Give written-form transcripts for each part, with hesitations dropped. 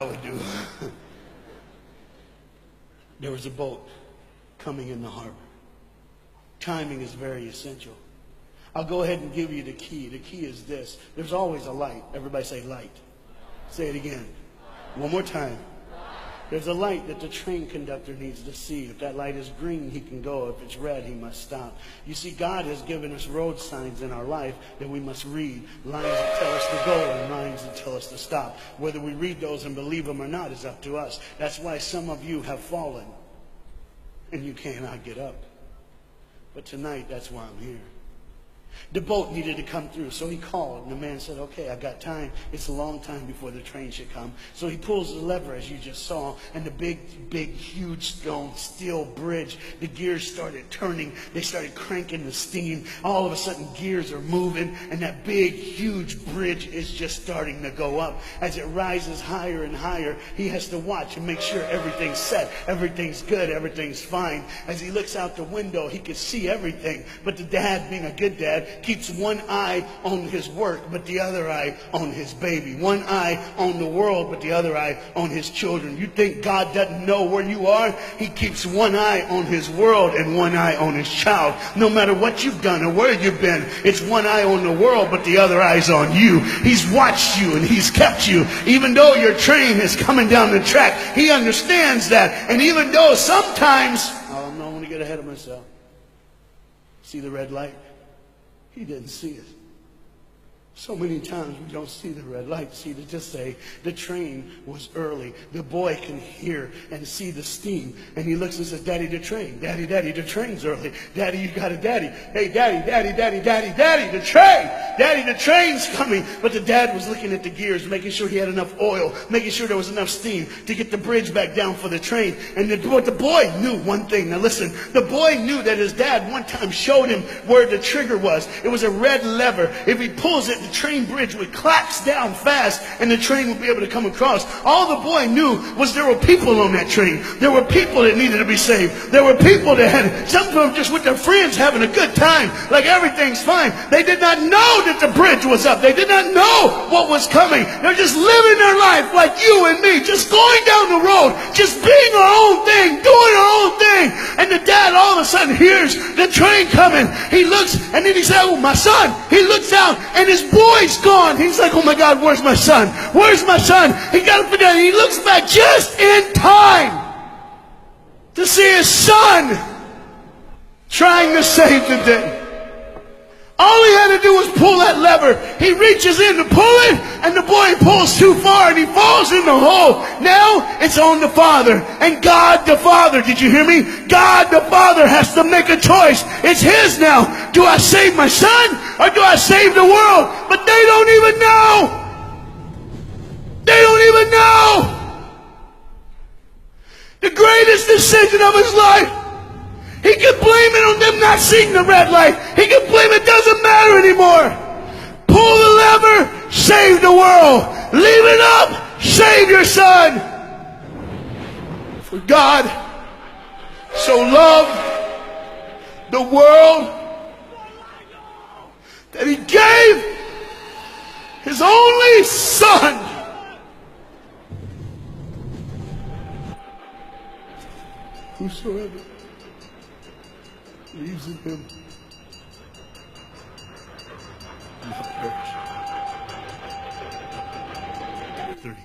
I would do. There was a boat coming in the harbor. Timing is very essential. I'll go ahead and give you the key. The key is this. There's always a light. Everybody say light. Say it again. One more time. There's a light that the train conductor needs to see. If that light is green, he can go. If it's red, he must stop. You see, God has given us road signs in our life that we must read. Lines that tell us to go and lines that tell us to stop. Whether we read those and believe them or not is up to us. That's why some of you have fallen and you cannot get up. But tonight, that's why I'm here. The boat needed to come through, so he called, and the man said, okay, I got time. It's a long time before the train should come. So he pulls the lever, as you just saw, and the big, huge steel bridge, the gears started turning. They started cranking the steam. All of a sudden, gears are moving, and that big, huge bridge is just starting to go up. As it rises higher and higher, he has to watch and make sure everything's set, everything's good, everything's fine. As he looks out the window, he can see everything, but the dad, being a good dad, keeps one eye on his work, but the other eye on his baby. One eye on the world, but the other eye on his children. You think God doesn't know where you are? He keeps one eye on his world and one eye on his child. No matter what you've done or where you've been, it's one eye on the world, but the other eye's on you. He's watched you and he's kept you. Even though your train is coming down the track, he understands that. And even though sometimes, I don't want to get ahead of myself. See the red light? He didn't see it. So many times we don't see the red light. See, to just say the train was early. The boy can hear and see the steam. And he looks and says, Daddy, the train. Daddy, the train's early. Daddy, you got a daddy. Hey, Daddy, the train. Daddy, the train's coming. But the dad was looking at the gears, making sure he had enough oil, making sure there was enough steam to get the bridge back down for the train. And what the boy knew one thing. Now listen, the boy knew that his dad one time showed him where the trigger was. It was a red lever. If he pulls it, the train bridge would collapse down fast and the train would be able to come across. All the boy knew was there were people on that train. There were people that needed to be saved. There were people that had, some of them just with their friends having a good time, like everything's fine. They did not know that the bridge was up. They did not know what was coming. They're just living their life like you and me, just going down the road, just being our own thing, doing our own thing. And the dad all of a sudden hears the train coming. He looks and then he says, oh, my son. He looks out and his boy's gone. He's like, oh my God, where's my son? Where's my son? He got up and he looks back just in time to see his son trying to save the day. All he had to do was pull that lever. He reaches in to pull it, and the boy pulls too far, and he falls in the hole. Now it's on the father. And God the Father, did you hear me? God the Father has to make a choice. It's his now. Do I save my son, or do I save the world? But they don't even know. They don't even know. The greatest decision of his life. He can blame it on them not seeing the red light. He can blame it doesn't matter anymore. Pull the lever, save the world. Leave it up, save your son. For God so loved the world that he gave his only son. Whosoever believes in him will not perish. 3,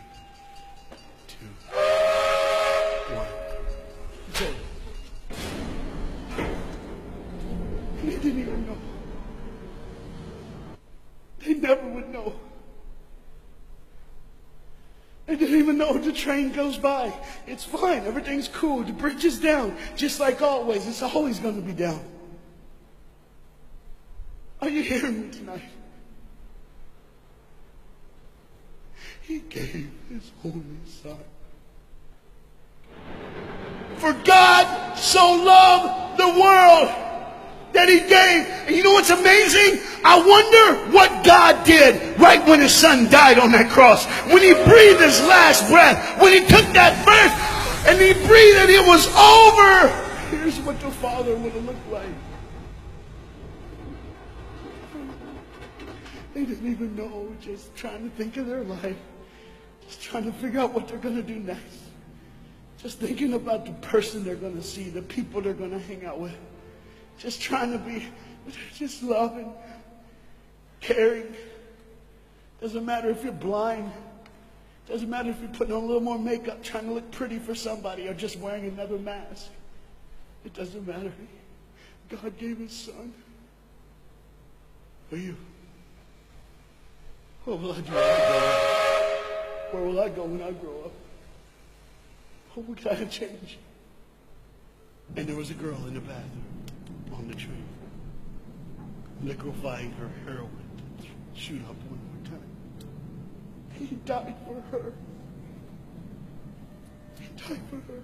2, 1. So, they didn't even know. They never would know. They didn't even know the train goes by. It's fine. Everything's cool. The bridge is down. Just like always. It's always going to be down. Are you hearing me tonight? He gave his only son. For God so loved the world that he gave. And you know what's amazing? I wonder what God did right when his son died on that cross. When he breathed his last breath. When he took that breath and he breathed and it was over. Here's what the Father would have looked like. They didn't even know, just trying to think of their life. Just trying to figure out what they're going to do next. Just thinking about the person they're going to see, the people they're going to hang out with. Just trying to be just loving, caring. Doesn't matter if you're blind. Doesn't matter if you're putting on a little more makeup, trying to look pretty for somebody, or just wearing another mask. It doesn't matter. God gave his son for you. What will I do when I grow up? Where will I go when I grow up? What can I change? And there was a girl in the bathroom on the train, liquefying her heroin to shoot up one more time. He died for her. He died for her.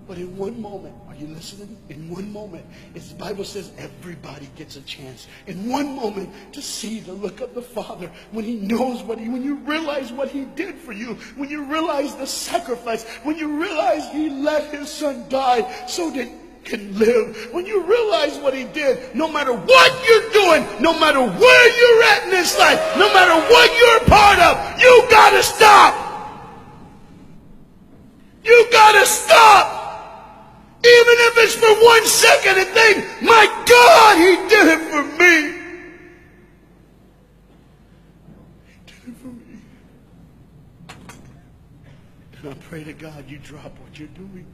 But in one moment, are you listening? In one moment, as the Bible says, everybody gets a chance. In one moment, to see the look of the Father when he knows when you realize what he did for you, when you realize the sacrifice, when you realize he let his son die so that you can live, when you realize what he did, no matter what you're doing, no matter where you're at in this life, no matter what you're a part of, you gotta stop. You gotta stop. Even if it's for 1 second, and think, my God, he did it for me. He did it for me. And I pray to God you drop what you're doing.